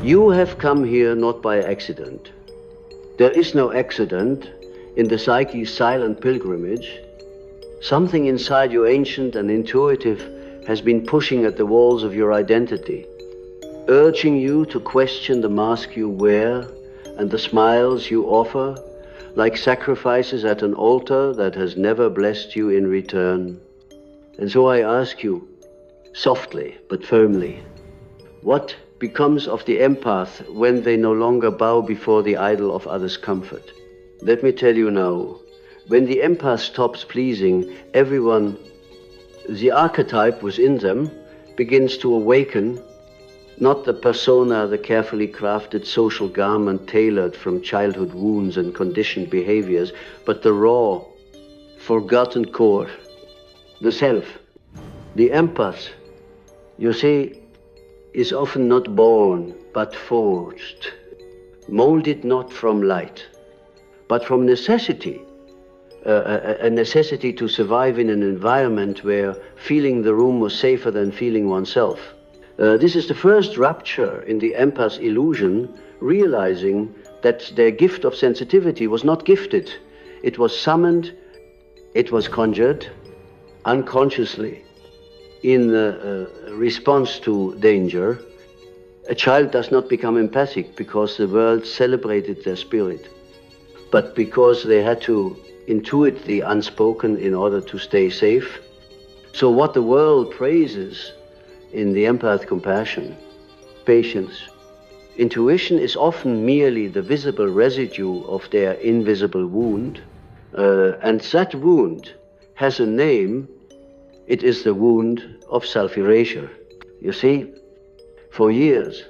You have come here not by accident. There is no accident in the psyche's silent pilgrimage. Something inside you, ancient and intuitive, has been pushing at the walls of your identity, urging you to question the mask you wear and the smiles you offer, like sacrifices at an altar that has never blessed you in return. And so I ask you, softly but firmly, what becomes of the empath when they no longer bow before the idol of others' comfort? Let me tell you now, when the empath stops pleasing everyone, the archetype within them begins to awaken, not the persona, the carefully crafted social garment tailored from childhood wounds and conditioned behaviors, but the raw, forgotten core, the self. The empath, you see, is often not born, but forged, molded not from light, but from necessity, a necessity to survive in an environment where feeling the room was safer than feeling oneself. This is the first rupture in the empath's illusion, realizing that their gift of sensitivity was not gifted. It was summoned, it was conjured unconsciously in response to danger. A child does not become empathic because the world celebrated their spirit, but because they had to intuit the unspoken in order to stay safe. So what the world praises in the empath, compassion, patience, intuition, is often merely the visible residue of their invisible wound, and that wound has a name. It is the wound of self-erasure. You see, for years,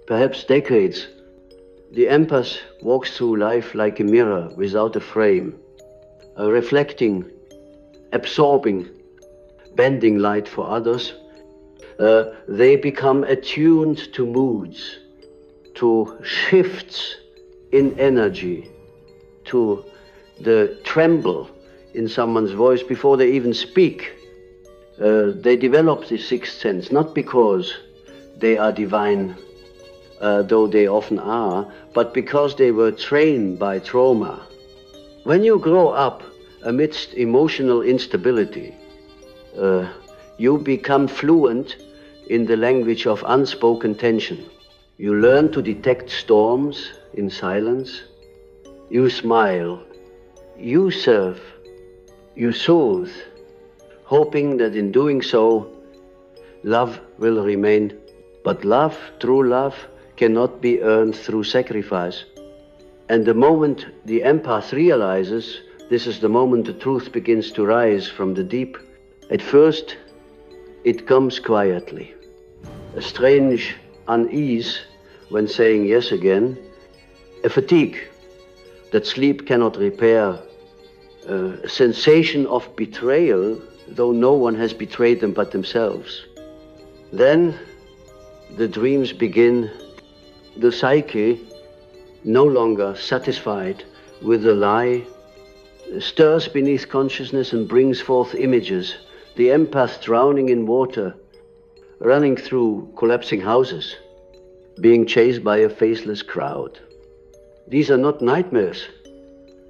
perhaps decades, the empath walks through life like a mirror without a frame, reflecting, absorbing, bending light for others. They become attuned to moods, to shifts in energy, to the tremble in someone's voice before they even speak. They develop the sixth sense, not because they are divine, though they often are, but because they were trained by trauma. When you grow up amidst emotional instability, you become fluent in the language of unspoken tension. You learn to detect storms in silence. You smile, you serve, you soothe, hoping that in doing so, love will remain. But love, true love, cannot be earned through sacrifice. And the moment the empath realizes, this is the moment the truth begins to rise from the deep. At first, it comes quietly. A strange unease when saying yes again, a fatigue that sleep cannot repair, a sensation of betrayal, though no one has betrayed them but themselves. Then the dreams begin. The psyche, no longer satisfied with the lie, stirs beneath consciousness and brings forth images. The empath drowning in water, running through collapsing houses, being chased by a faceless crowd. These are not nightmares.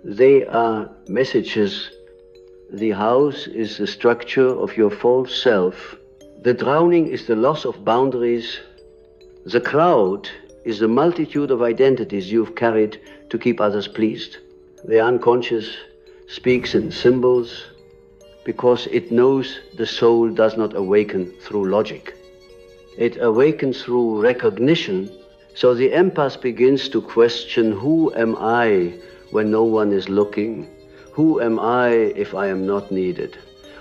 They are messages. The house is the structure of your false self. The drowning is the loss of boundaries. The crowd is the multitude of identities you've carried to keep others pleased. The unconscious speaks in symbols because it knows the soul does not awaken through logic. It awakens through recognition. So the empath begins to question, who am I when no one is looking? Who am I if I am not needed?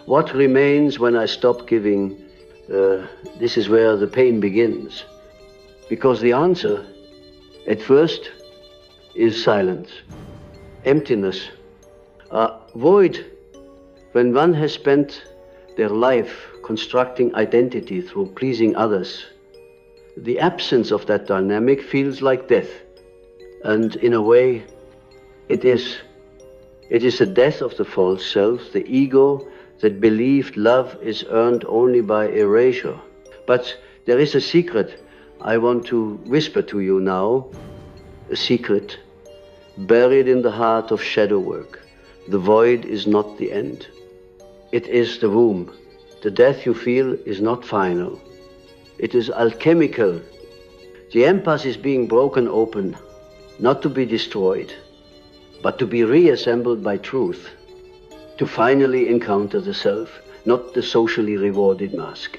What remains when I stop giving? This is where the pain begins. Because the answer, at first, is silence, emptiness, void. When one has spent their life constructing identity through pleasing others, the absence of that dynamic feels like death. And in a way, it is the death of the false self, the ego that believed love is earned only by erasure. But there is a secret. I want to whisper to you now a secret buried in the heart of shadow work. The void is not the end. It is the womb. The death you feel is not final. It is alchemical. The empath is being broken open, not to be destroyed, but to be reassembled by truth, to finally encounter the self, not the socially rewarded mask,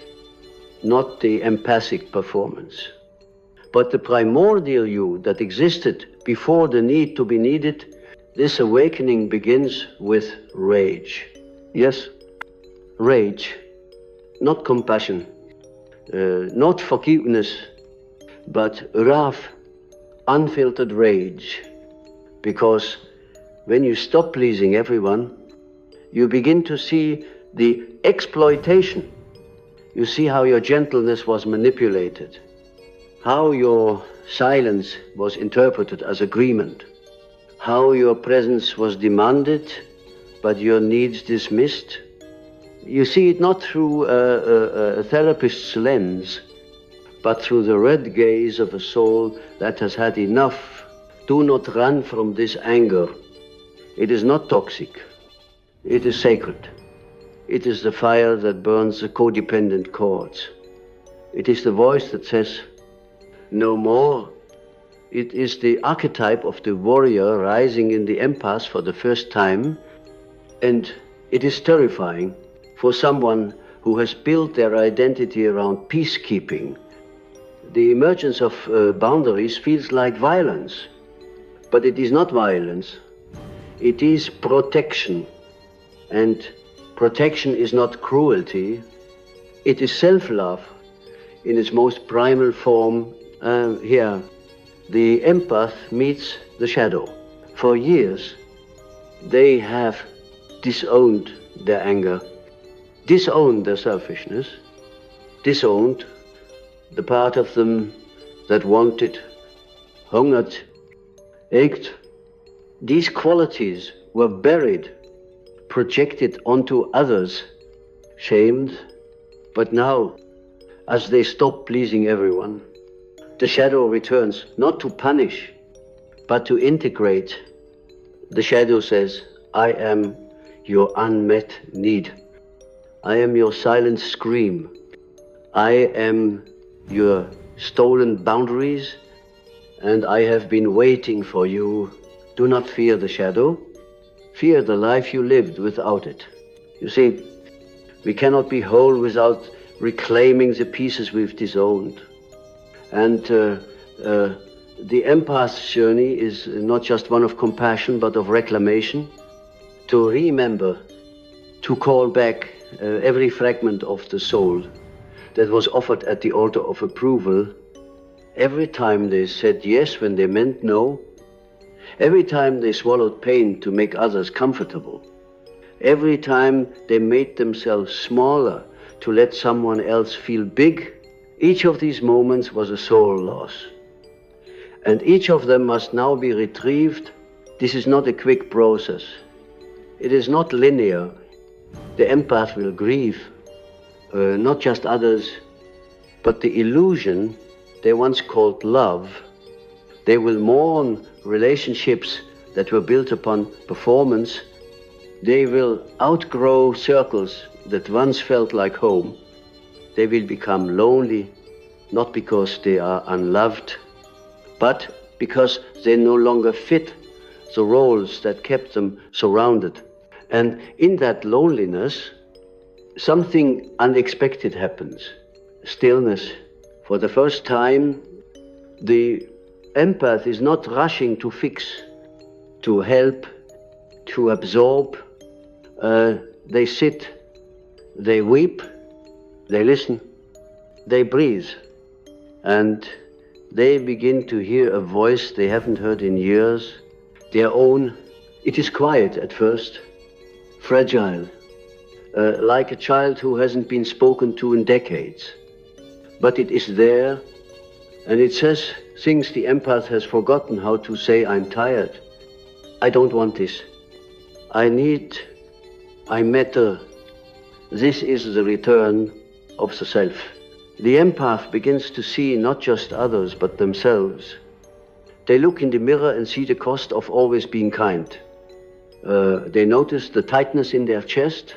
not the empathic performance, but the primordial you that existed before the need to be needed. This awakening begins with rage. Yes, rage, not compassion, not forgiveness, but wrath, unfiltered rage. Because when you stop pleasing everyone, you begin to see the exploitation. You see how your gentleness was manipulated, how your silence was interpreted as agreement, how your presence was demanded, but your needs dismissed. You see it not through a therapist's lens, but through the red gaze of a soul that has had enough. Do not run from this anger. It is not toxic. It is sacred. It is the fire that burns the codependent cords. It is the voice that says, no more. It is the archetype of the warrior rising in the empath for the first time, and it is terrifying for someone who has built their identity around peacekeeping. The emergence of boundaries feels like violence, but it is not violence. It is protection, and protection is not cruelty. It is self-love in its most primal form. Here, the empath meets the shadow. For years, they have disowned their anger, disowned their selfishness, disowned the part of them that wanted, hungered, ached. These qualities were buried, projected onto others, shamed. But now, as they stop pleasing everyone, the shadow returns, not to punish, but to integrate. The shadow says, I am your unmet need. I am your silent scream. I am your stolen boundaries, and I have been waiting for you. Do not fear the shadow. Fear the life you lived without it. You see, we cannot be whole without reclaiming the pieces we've disowned. And the empath's journey is not just one of compassion, but of reclamation. To remember, to call back every fragment of the soul that was offered at the altar of approval. Every time they said yes when they meant no. Every time they swallowed pain to make others comfortable. Every time they made themselves smaller to let someone else feel big. Each of these moments was a soul loss. And each of them must now be retrieved. This is not a quick process. It is not linear. The empath will grieve, not just others, but the illusion they once called love. They will mourn relationships that were built upon performance. They will outgrow circles that once felt like home. They will become lonely, not because they are unloved, but because they no longer fit the roles that kept them surrounded. And in that loneliness, something unexpected happens. Stillness. For the first time, the empath is not rushing to fix, to help, to absorb. They sit, they weep, they listen, they breathe, and they begin to hear a voice they haven't heard in years, their own. It is quiet at first, fragile, like a child who hasn't been spoken to in decades. But it is there, and it says things the empath has forgotten how to say. I'm tired. I don't want this. I matter. This is the return of the self. The empath begins to see not just others, but themselves. They look in the mirror and see the cost of always being kind. They notice the tightness in their chest,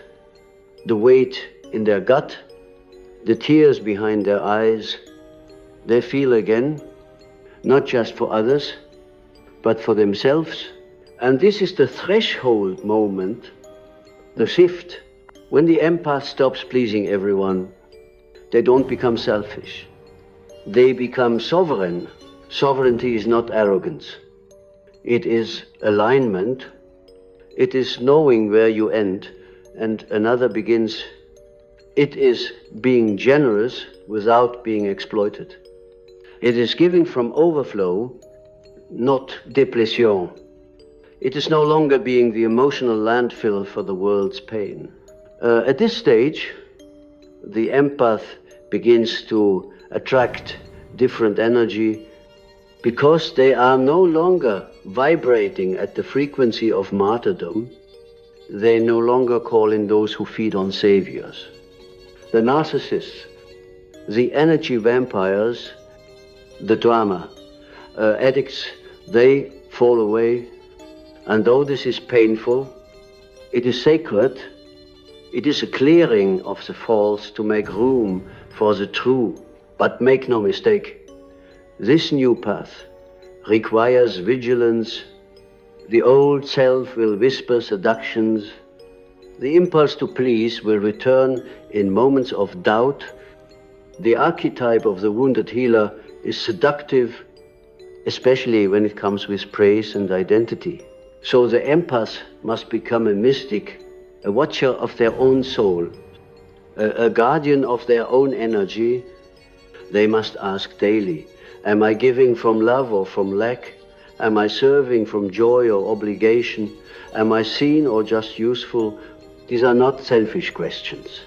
the weight in their gut, the tears behind their eyes. They feel again, not just for others, but for themselves. And this is the threshold moment, the shift. When the empath stops pleasing everyone, they don't become selfish. They become sovereign. Sovereignty is not arrogance. It is alignment. It is knowing where you end and another begins. It is being generous without being exploited. It is giving from overflow, not depletion. It is no longer being the emotional landfill for the world's pain. At this stage, the empath begins to attract different energy because they are no longer vibrating at the frequency of martyrdom. They no longer call in those who feed on saviors. The narcissists, the energy vampires, the drama addicts, they fall away. And though this is painful, it is sacred. It is a clearing of the false to make room for the true. But make no mistake, this new path requires vigilance. The old self will whisper seductions. The impulse to please will return in moments of doubt. The archetype of the wounded healer is seductive, especially when it comes with praise and identity. So the empath must become a mystic, a watcher of their own soul, a guardian of their own energy. They must ask daily, am I giving from love or from lack? Am I serving from joy or obligation? Am I seen or just useful? These are not selfish questions.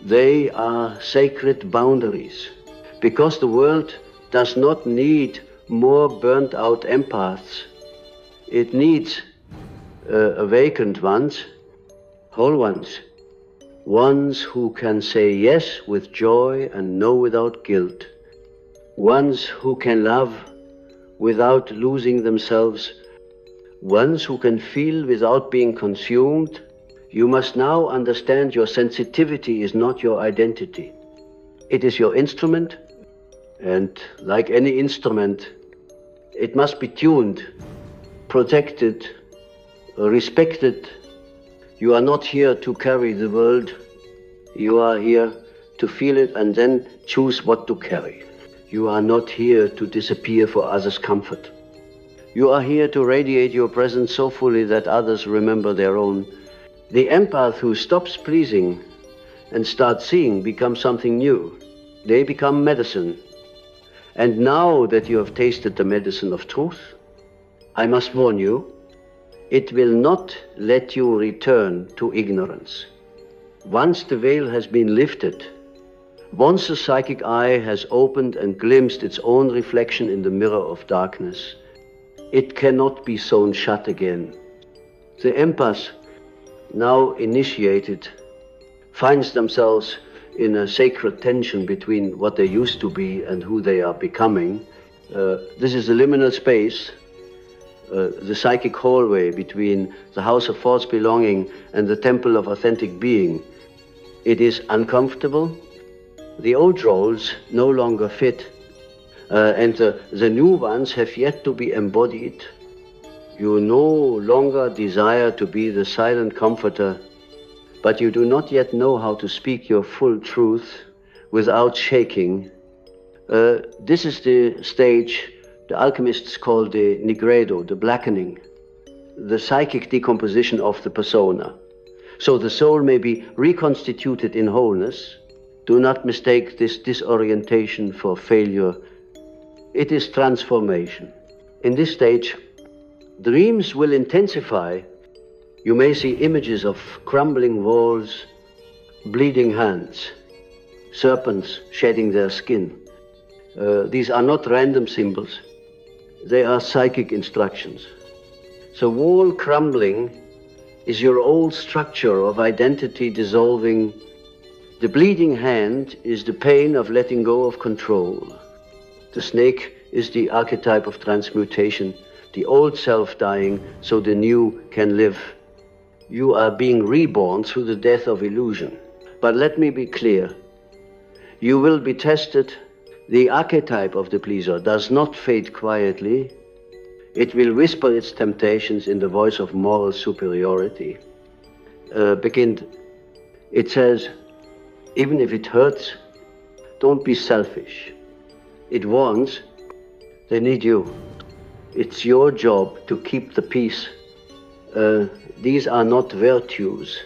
They are sacred boundaries, because the world does not need more burnt out empaths. It needs awakened ones, whole ones, ones who can say yes with joy and no without guilt, ones who can love without losing themselves, ones who can feel without being consumed. You must now understand your sensitivity is not your identity. It is your instrument, and like any instrument, it must be tuned, protected, respected. You are not here to carry the world. You are here to feel it and then choose what to carry. You are not here to disappear for others' comfort. You are here to radiate your presence so fully that others remember their own. The empath who stops pleasing and starts seeing becomes something new. They become medicine. And now that you have tasted the medicine of truth, I must warn you, it will not let you return to ignorance. Once the veil has been lifted, once the psychic eye has opened and glimpsed its own reflection in the mirror of darkness, it cannot be sewn shut again. The empath, now initiated, finds themselves in a sacred tension between what they used to be and who they are becoming. This is a liminal space, the psychic hallway between the house of false belonging and the temple of authentic being. It is uncomfortable. The old roles no longer fit, and the new ones have yet to be embodied. You no longer desire to be the silent comforter, but you do not yet know how to speak your full truth without shaking. This is the stage the alchemists call the negrado, the blackening, the psychic decomposition of the persona. So the soul may be reconstituted in wholeness. Do not mistake this disorientation for failure. It is transformation. In this stage, dreams will intensify. You may see images of crumbling walls, bleeding hands, serpents shedding their skin. These are not random symbols. They are psychic instructions. So wall crumbling is your old structure of identity dissolving The bleeding hand is the pain of letting go of control. The snake is the archetype of transmutation, the old self dying so the new can live. You are being reborn through the death of illusion. But let me be clear. You will be tested. The archetype of the pleaser does not fade quietly. It will whisper its temptations in the voice of moral superiority. It says, even if it hurts, don't be selfish. It warns, they need you. It's your job to keep the peace. These are not virtues.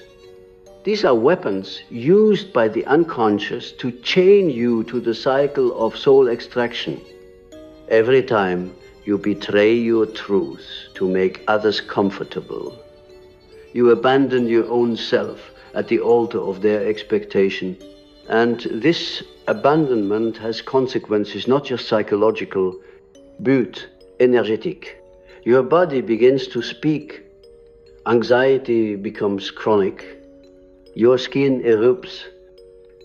These are weapons used by the unconscious to chain you to the cycle of soul extraction. Every time you betray your truth to make others comfortable, you abandon your own self at the altar of their expectation. And this abandonment has consequences, not just psychological, but energetic. Your body begins to speak. Anxiety becomes chronic. Your skin erupts.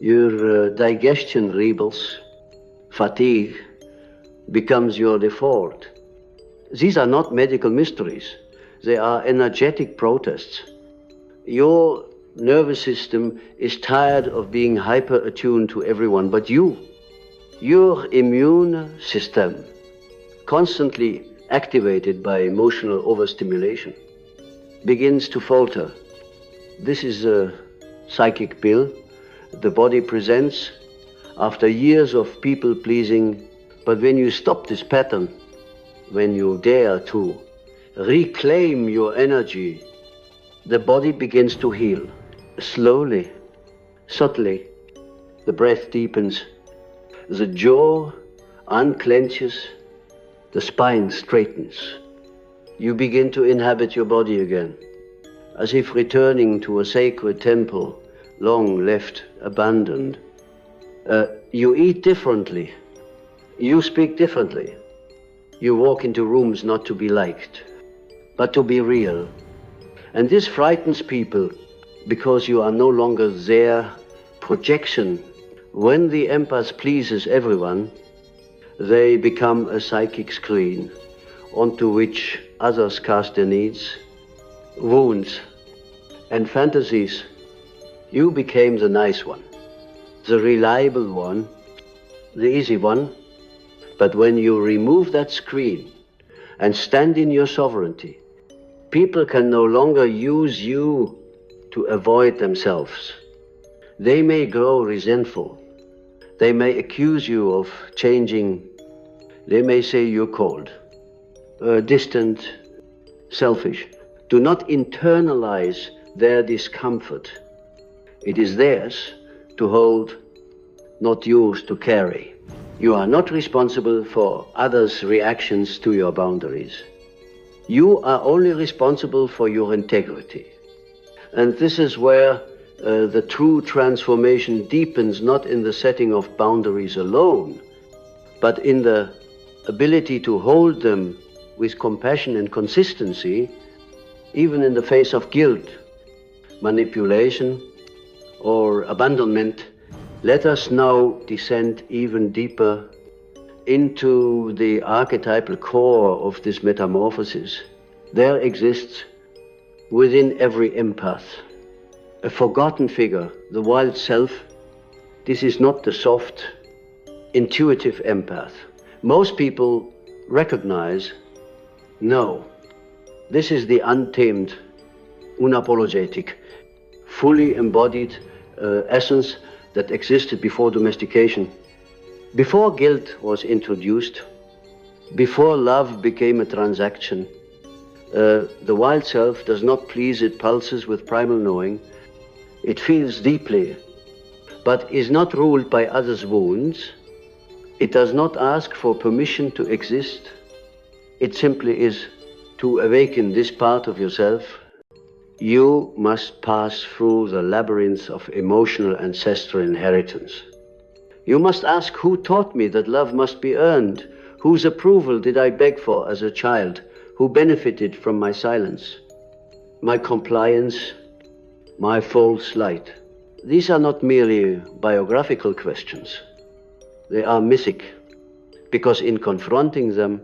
Your digestion rebels. Fatigue becomes your default. These are not medical mysteries. They are energetic protests. Your nervous system is tired of being hyper-attuned to everyone but you. Your immune system, constantly activated by emotional overstimulation, begins to falter. This is a psychic bill the body presents after years of people-pleasing. But when you stop this pattern, when you dare to reclaim your energy, the body begins to heal. Slowly, subtly, the breath deepens, the jaw unclenches, the spine straightens. You begin to inhabit your body again, as if returning to a sacred temple, long left abandoned. You eat differently. You speak differently. You walk into rooms not to be liked, but to be real. And this frightens people because you are no longer their projection. When the empath pleases everyone, they become a psychic screen onto which others cast their needs, wounds, and fantasies. You became the nice one, the reliable one, the easy one. But when you remove that screen and stand in your sovereignty, people can no longer use you to avoid themselves. They may grow resentful. They may accuse you of changing. They may say you're cold, distant, selfish. Do not internalize their discomfort. It is theirs to hold, not yours to carry. You are not responsible for others' reactions to your boundaries. You are only responsible for your integrity. And this is where the true transformation deepens, not in the setting of boundaries alone, but in the ability to hold them with compassion and consistency, even in the face of guilt, manipulation, or abandonment. Let us now descend even deeper into the archetypal core of this metamorphosis. There exists within every empath a forgotten figure, the wild self. This is not the soft, intuitive empath. Most people recognize, no, this is the untamed, unapologetic, fully embodied essence that existed before domestication, before guilt was introduced, before love became a transaction. The wild self does not please its pulses with primal knowing. It feels deeply, but is not ruled by others' wounds. It does not ask for permission to exist. It simply is. To awaken this part of yourself, you must pass through the labyrinth of emotional ancestral inheritance. You must ask, who taught me that love must be earned? Whose approval did I beg for as a child? Who benefited from my silence, my compliance, my false light? These are not merely biographical questions. They are mythic, because in confronting them,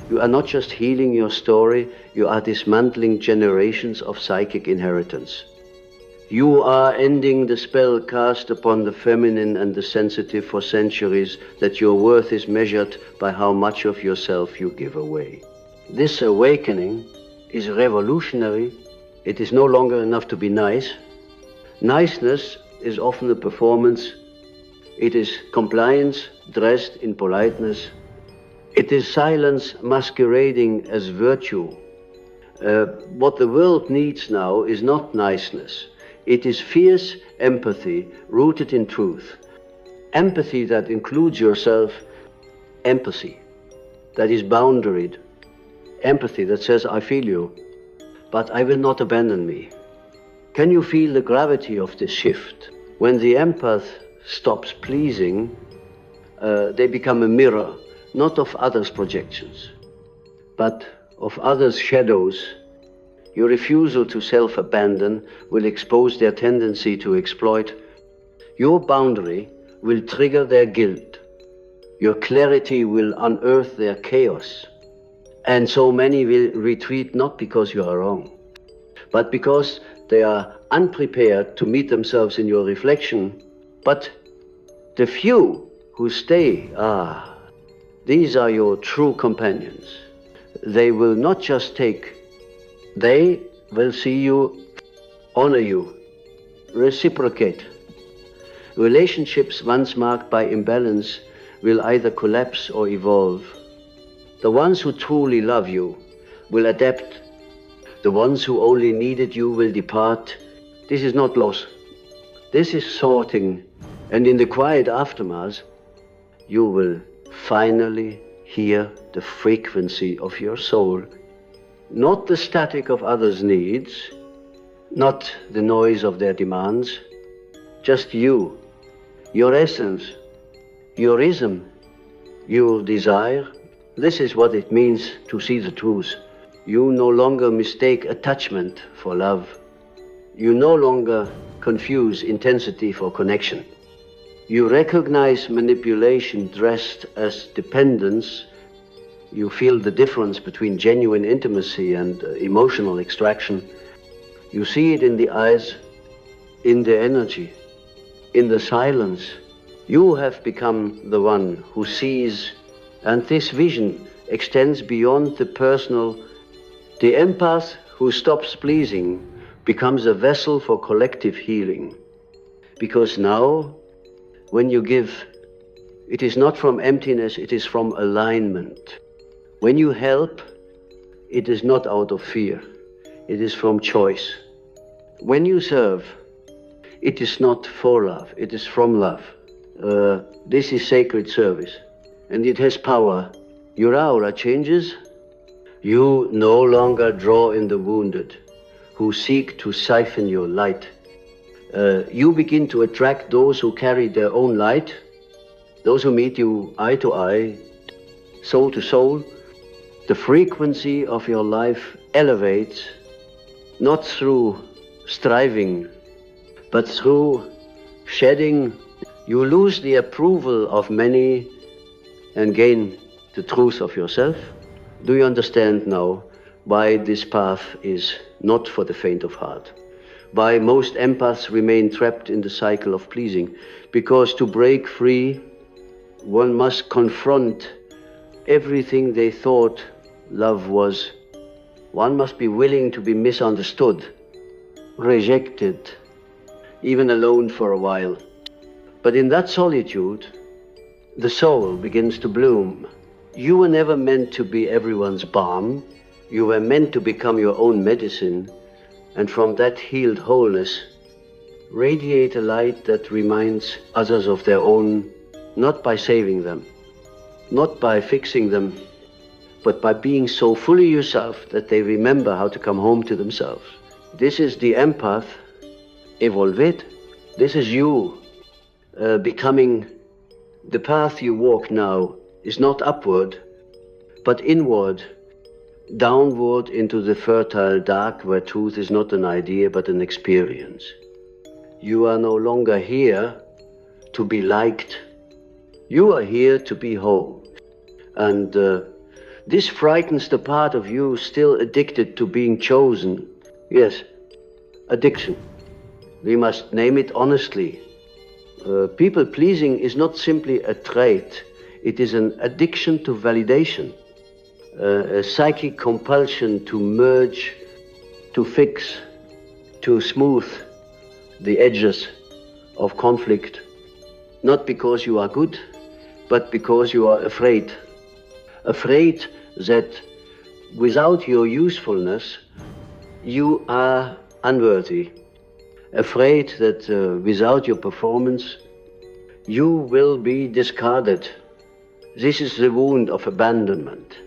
you are not just healing your story, you are dismantling generations of psychic inheritance. You are ending the spell cast upon the feminine and the sensitive for centuries, that your worth is measured by how much of yourself you give away. This awakening is revolutionary. It is no longer enough to be nice. Niceness is often a performance. It is compliance dressed in politeness. It is silence masquerading as virtue. What the world needs now is not niceness. It is fierce empathy rooted in truth. Empathy that includes yourself. Empathy that is boundaried. Empathy that says, I feel you, but I will not abandon me. Can you feel the gravity of this shift? When the empath stops pleasing, they become a mirror, not of others' projections, but of others' shadows. Your refusal to self-abandon will expose their tendency to exploit. Your boundary will trigger their guilt. Your clarity will unearth their chaos. And so many will retreat not because you are wrong, but because they are unprepared to meet themselves in your reflection. But the few who stay, these are your true companions. They will not just take, they will see you, honor you, reciprocate. Relationships once marked by imbalance will either collapse or evolve. The ones who truly love you will adapt. The ones who only needed you will depart. This is not loss. This is sorting. And in the quiet aftermath, you will finally hear the frequency of your soul. Not the static of others' needs, not the noise of their demands, just you, your essence, your rhythm, your desire. This is what it means to see the truth. You no longer mistake attachment for love. You no longer confuse intensity for connection. You recognize manipulation dressed as dependence. You feel the difference between genuine intimacy and emotional extraction. You see it in the eyes, in the energy, in the silence. You have become the one who sees, and this vision extends beyond the personal. The empath who stops pleasing becomes a vessel for collective healing. Because now, when you give, it is not from emptiness, it is from alignment. When you help, it is not out of fear, it is from choice. When you serve, it is not for love, it is from love. This is sacred service, and it has power. Your aura changes. You no longer draw in the wounded who seek to siphon your light. You begin to attract those who carry their own light, those who meet you eye to eye, soul to soul. The frequency of your life elevates, not through striving, but through shedding. You lose the approval of many and gain the truth of yourself. Do you understand now why this path is not for the faint of heart? Why most empaths remain trapped in the cycle of pleasing? Because to break free, one must confront everything they thought love was. One must be willing to be misunderstood, rejected, even alone for a while. But in that solitude, the soul begins to bloom. You were never meant to be everyone's balm. You were meant to become your own medicine, and from that healed wholeness, radiate a light that reminds others of their own, not by saving them, not by fixing them, but by being so fully yourself that they remember how to come home to themselves. This is the empath, evolved. This is you becoming. The path you walk now is not upward, but inward, downward into the fertile dark where truth is not an idea but an experience. You are no longer here to be liked. You are here to be whole. And this frightens the part of you still addicted to being chosen. Yes, addiction. We must name it honestly. People-pleasing is not simply a trait. It is an addiction to validation, a psychic compulsion to merge, to fix, to smooth the edges of conflict, not because you are good, but because you are afraid. Afraid that without your usefulness, you are unworthy. Afraid that without your performance, you will be discarded. This is the wound of abandonment,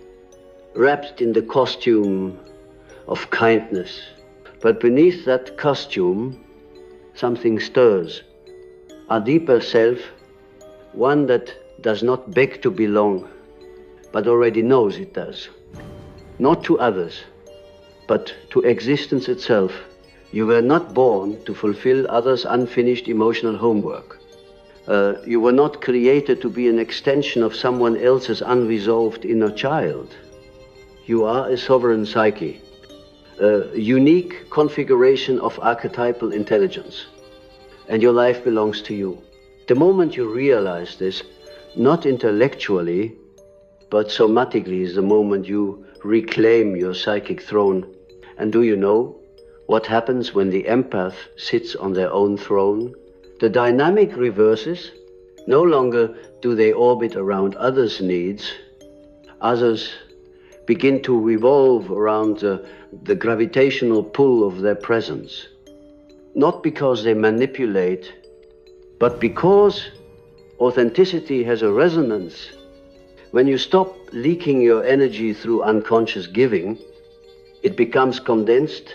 wrapped in the costume of kindness. But beneath that costume, something stirs. A deeper self, one that does not beg to belong, but already knows it does. Not to others, but to existence itself. You were not born to fulfill others' unfinished emotional homework. You were not created to be an extension of someone else's unresolved inner child. You are a sovereign psyche, a unique configuration of archetypal intelligence, and your life belongs to you. The moment you realize this, not intellectually, but somatically, is the moment you reclaim your psychic throne. And do you know what happens when the empath sits on their own throne? The dynamic reverses. No longer do they orbit around others' needs. Others begin to revolve around the gravitational pull of their presence. Not because they manipulate, but because authenticity has a resonance. When you stop leaking your energy through unconscious giving, it becomes condensed,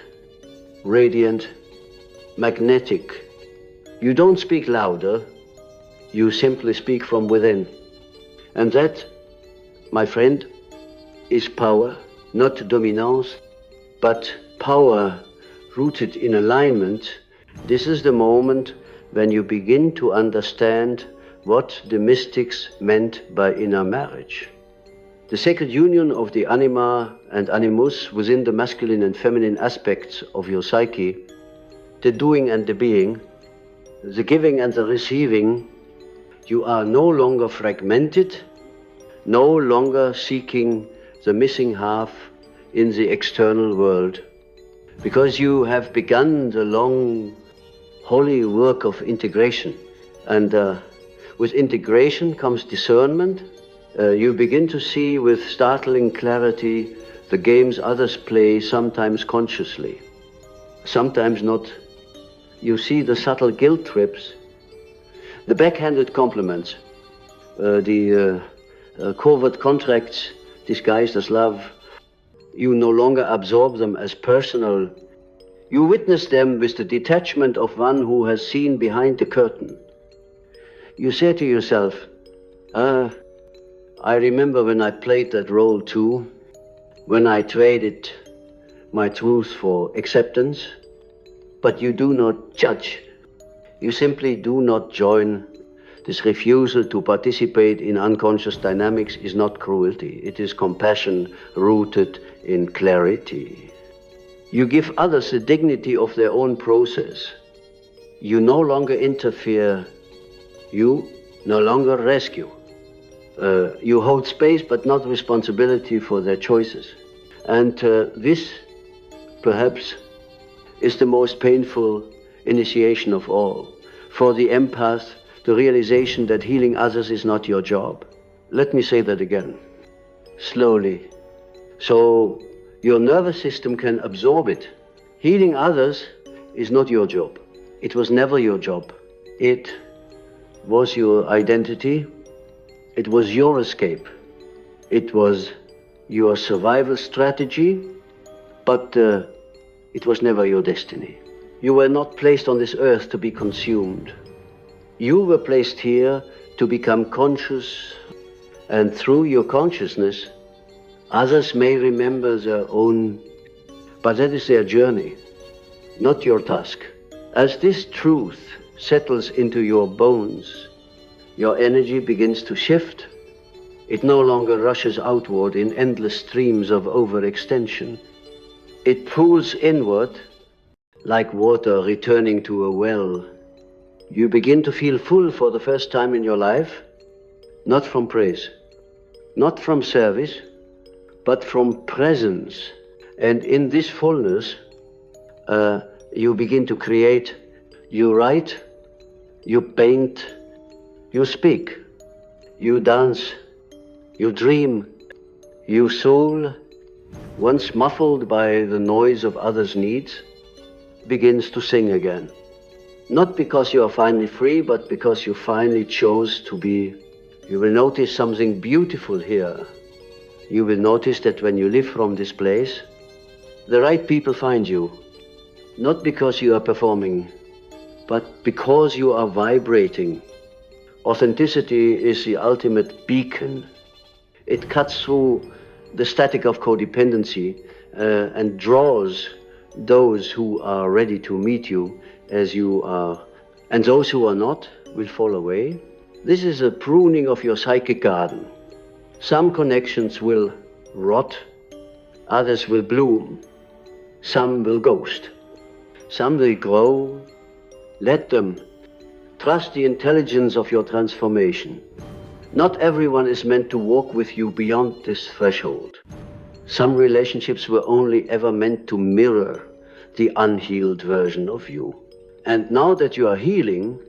radiant, magnetic. You don't speak louder, you simply speak from within. And that, my friend, is power, not dominance, but power rooted in alignment. This is the moment when you begin to understand what the mystics meant by inner marriage. The sacred union of the anima and animus within the masculine and feminine aspects of your psyche, the doing and the being, the giving and the receiving. You are no longer fragmented, no longer seeking the missing half in the external world, because you have begun the long, holy work of integration. And with integration comes discernment. You begin to see with startling clarity the games others play, sometimes consciously, sometimes not. You see the subtle guilt trips, the backhanded compliments, the covert contracts disguised as love. You no longer absorb them as personal. You witness them with the detachment of one who has seen behind the curtain. You say to yourself, I remember when I played that role too, when I traded my truth for acceptance. But you do not judge. You simply do not join. This refusal to participate in unconscious dynamics is not cruelty. It is compassion rooted in clarity. You give others the dignity of their own process. You no longer interfere. You no longer rescue. You hold space but not responsibility for their choices. And this, perhaps, is the most painful initiation of all. For the empath, the realization that healing others is not your job. Let me say that again, slowly, so your nervous system can absorb it. Healing others is not your job. It was never your job. It was your identity. It was your escape. It was your survival strategy, but it was never your destiny. You were not placed on this earth to be consumed. You were placed here to become conscious, and through your consciousness, others may remember their own, but that is their journey, not your task. As this truth settles into your bones, your energy begins to shift. It no longer rushes outward in endless streams of overextension. It pools inward like water returning to a well. You begin to feel full for the first time in your life, not from praise, not from service, but from presence. And in this fullness, you begin to create. You write, you paint, you speak, you dance, you dream, you soul, once muffled by the noise of others' needs, begins to sing again. Not because you are finally free, but because you finally chose to be. You will notice something beautiful here. You will notice that when you live from this place, the right people find you. Not because you are performing, but because you are vibrating. Authenticity is the ultimate beacon. It cuts through the static of codependency and draws those who are ready to meet you as you are. And those who are not will fall away. This is a pruning of your psychic garden. Some connections will rot, others will bloom, some will ghost, some will grow. Let them. Trust the intelligence of your transformation. Not everyone is meant to walk with you beyond this threshold. Some relationships were only ever meant to mirror the unhealed version of you. And now that you are healing,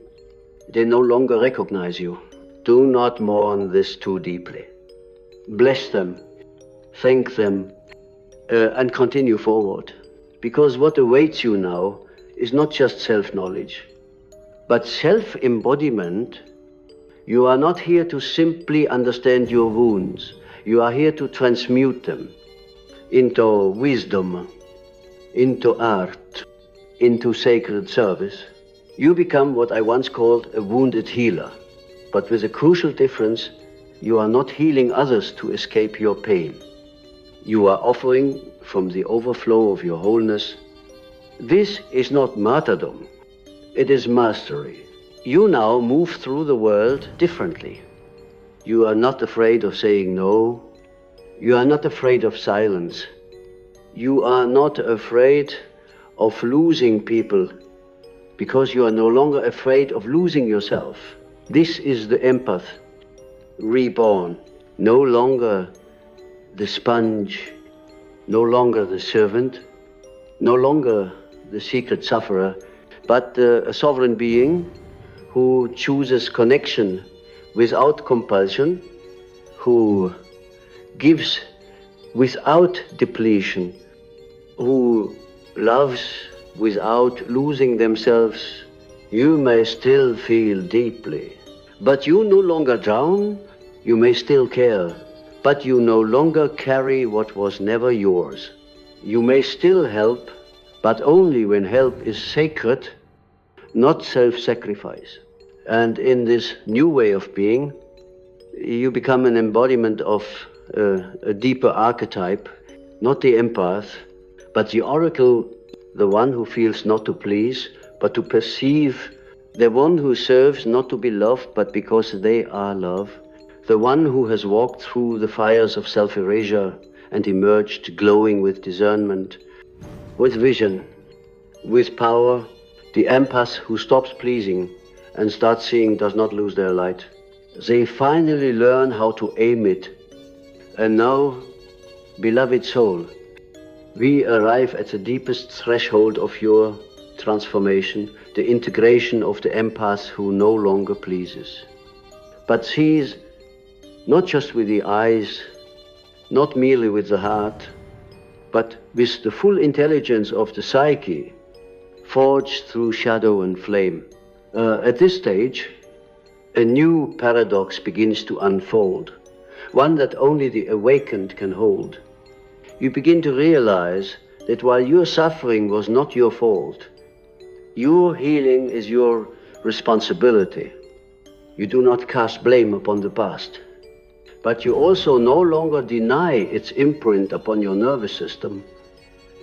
they no longer recognize you. Do not mourn this too deeply. Bless them, thank them, and continue forward. Because what awaits you now is not just self-knowledge, but self-embodiment. You are not here to simply understand your wounds. You are here to transmute them into wisdom, into art, into sacred service. You become what I once called a wounded healer, but with a crucial difference. You are not healing others to escape your pain. You are offering from the overflow of your wholeness. This is not martyrdom, it is mastery. You now move through the world differently. You are not afraid of saying no. You are not afraid of silence. You are not afraid of losing people because you are no longer afraid of losing yourself. This is the empath reborn, no longer the sponge, no longer the servant, no longer the secret sufferer, but a sovereign being who chooses connection without compulsion, who gives without depletion, who loves without losing themselves. You may still feel deeply, but you no longer drown. You may still care, but you no longer carry what was never yours. You may still help, but only when help is sacred, not self-sacrifice. And in this new way of being, you become an embodiment of a deeper archetype, not the empath, but the oracle, the one who feels not to please, but to perceive, the one who serves not to be loved, but because they are love, the one who has walked through the fires of self-erasure and emerged glowing with discernment, with vision, with power. The empath who stops pleasing and starts seeing does not lose their light. They finally learn how to aim it. And now, beloved soul, we arrive at the deepest threshold of your transformation, the integration of the empath who no longer pleases, but sees not just with the eyes, not merely with the heart, but with the full intelligence of the psyche, forged through shadow and flame. At this stage, a new paradox begins to unfold, one that only the awakened can hold. You begin to realize that while your suffering was not your fault, your healing is your responsibility. You do not cast blame upon the past, but you also no longer deny its imprint upon your nervous system.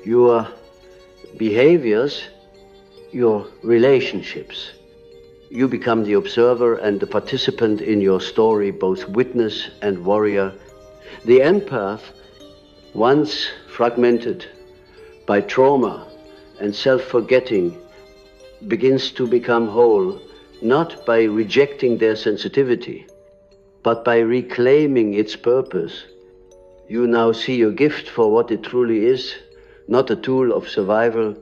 Your behaviors your relationships. You become the observer and the participant in your story, both witness and warrior. The empath, once fragmented by trauma and self-forgetting, begins to become whole, not by rejecting their sensitivity, but by reclaiming its purpose. You now see your gift for what it truly is, not a tool of survival,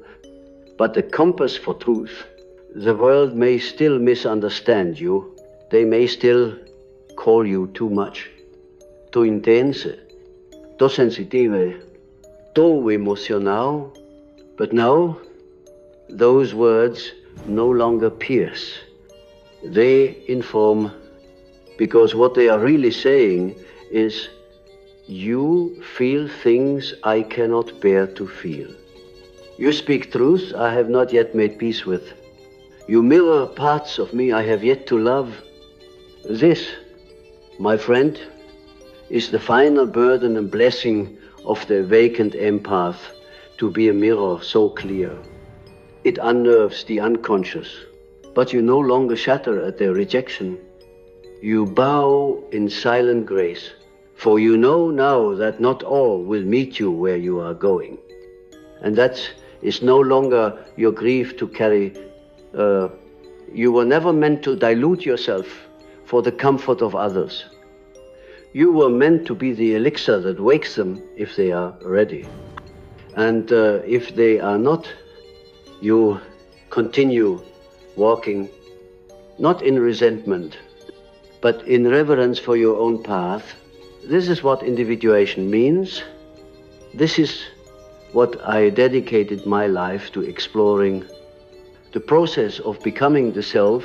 but a compass for truth. The world may still misunderstand you. They may still call you too much, too intense, too sensitive, too emotional. But now, those words no longer pierce. They inform, because what they are really saying is, you feel things I cannot bear to feel. You speak truth I have not yet made peace with. You mirror parts of me I have yet to love. This, my friend, is the final burden and blessing of the awakened empath, to be a mirror so clear. It unnerves the unconscious, but you no longer shatter at their rejection. You bow in silent grace, for you know now that not all will meet you where you are going. And that is no longer your grief to carry. You were never meant to dilute yourself for the comfort of others. You were meant to be the elixir that wakes them if they are ready. And if they are not, you continue walking, not in resentment, but in reverence for your own path. This is what individuation means. This is what I dedicated my life to exploring. The process of becoming the self,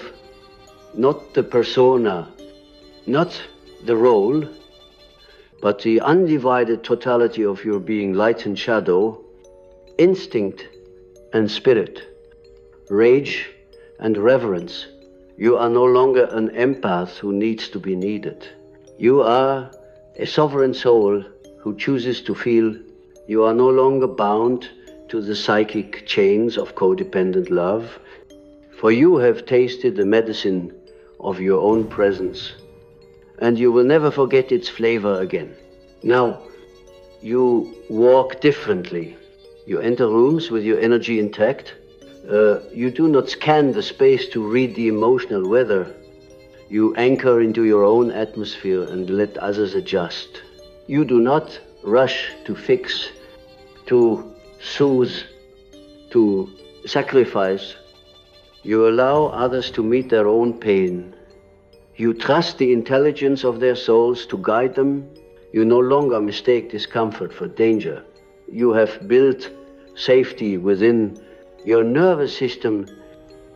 not the persona, not the role, but the undivided totality of your being, light and shadow, instinct and spirit, rage and reverence. You are no longer an empath who needs to be needed. You are a sovereign soul who chooses to feel. You are no longer bound to the psychic chains of codependent love, for you have tasted the medicine of your own presence, and you will never forget its flavor again. Now, you walk differently. You enter rooms with your energy intact. You do not scan the space to read the emotional weather. You anchor into your own atmosphere and let others adjust. You do not rush to fix, to soothe, to sacrifice. You allow others to meet their own pain. You trust the intelligence of their souls to guide them. You no longer mistake discomfort for danger. You have built safety within. Your nervous system,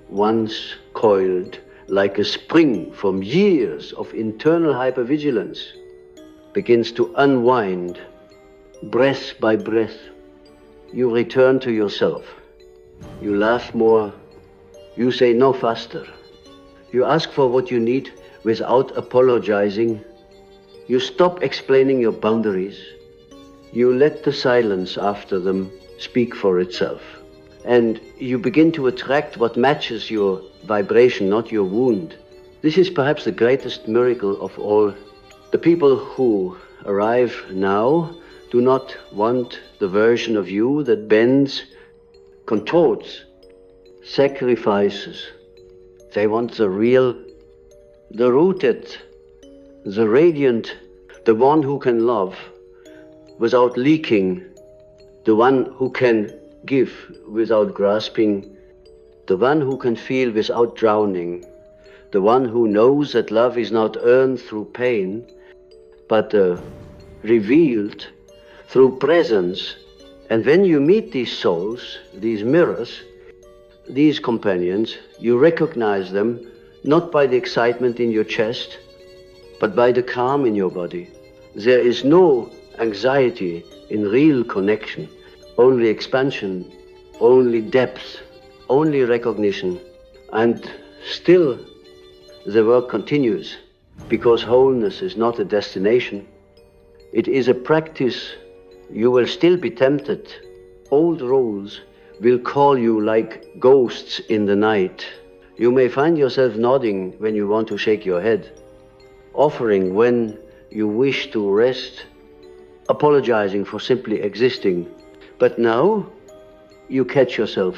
once coiled like a spring from years of internal hypervigilance, begins to unwind, breath by breath. You return to yourself. You laugh more. You say no faster. You ask for what you need without apologizing. You stop explaining your boundaries. You let the silence after them speak for itself. And you begin to attract what matches your vibration, not your wound. This is perhaps the greatest miracle of all. The people who arrive now do not want the version of you that bends, contorts, sacrifices. They want the real, the rooted, the radiant, the one who can love without leaking, the one who can give without grasping, the one who can feel without drowning, the one who knows that love is not earned through pain, but revealed through presence. And when you meet these souls, these mirrors, these companions, you recognize them not by the excitement in your chest, but by the calm in your body. There is no anxiety in real connection, only expansion, only depth, only recognition. And still the work continues, because wholeness is not a destination. It is a practice. You will still be tempted. Old roles will call you like ghosts in the night. You may find yourself nodding when you want to shake your head, offering when you wish to rest, apologizing for simply existing. But now you catch yourself,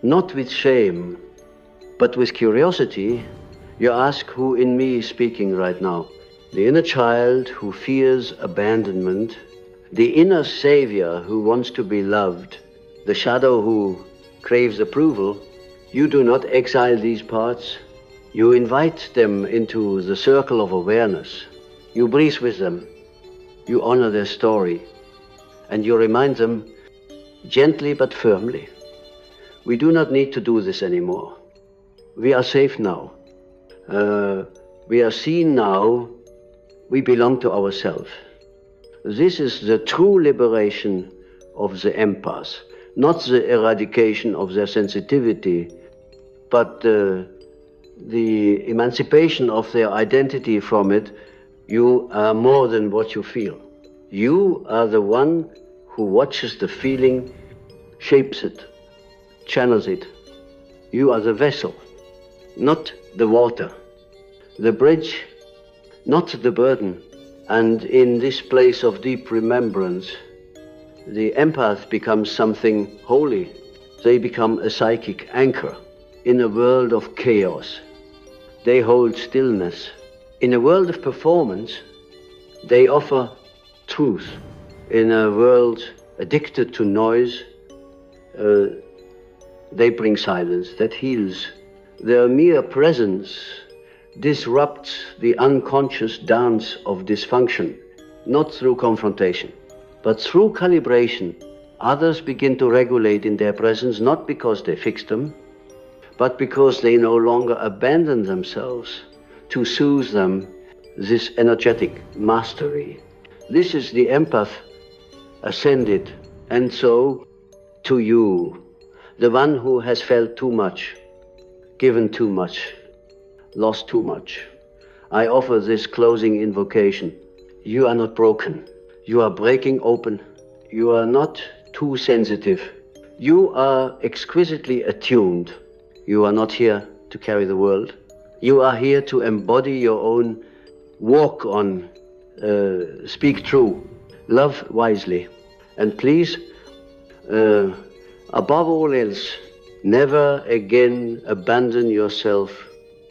not with shame, but with curiosity. You ask, who in me is speaking right now? The inner child who fears abandonment, the inner savior who wants to be loved, the shadow who craves approval. You do not exile these parts. You invite them into the circle of awareness. You breathe with them. You honor their story. And you remind them gently but firmly, we do not need to do this anymore. We are safe now. We are seen now. We belong to ourselves. This is the true liberation of the empaths, not the eradication of their sensitivity, but the emancipation of their identity from it. You are more than what you feel. You are the one who watches the feeling, shapes it, channels it. You are the vessel, not the water, the bridge, not the burden. And in this place of deep remembrance, the empath becomes something holy. They become a psychic anchor in a world of chaos. They hold stillness. In a world of performance, they offer truth. In a world addicted to noise, they bring silence that heals. Their mere presence disrupts the unconscious dance of dysfunction, not through confrontation, but through calibration. Others begin to regulate in their presence, not because they fixed them, but because they no longer abandon themselves to soothe them, this energetic mastery. This is the empath ascended, and so to you, the one who has felt too much, given too much, lost too much, I offer this closing invocation. You are not broken. You are breaking open. You are not too sensitive. You are exquisitely attuned. You are not here to carry the world. You are here to embody your own, walk on, speak true, love wisely. And please, above all else, never again abandon yourself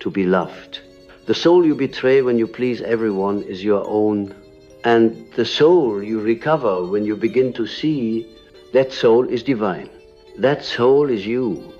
to be loved. The soul you betray when you please everyone is your own, and the soul you recover when you begin to see that soul is divine. That soul is you.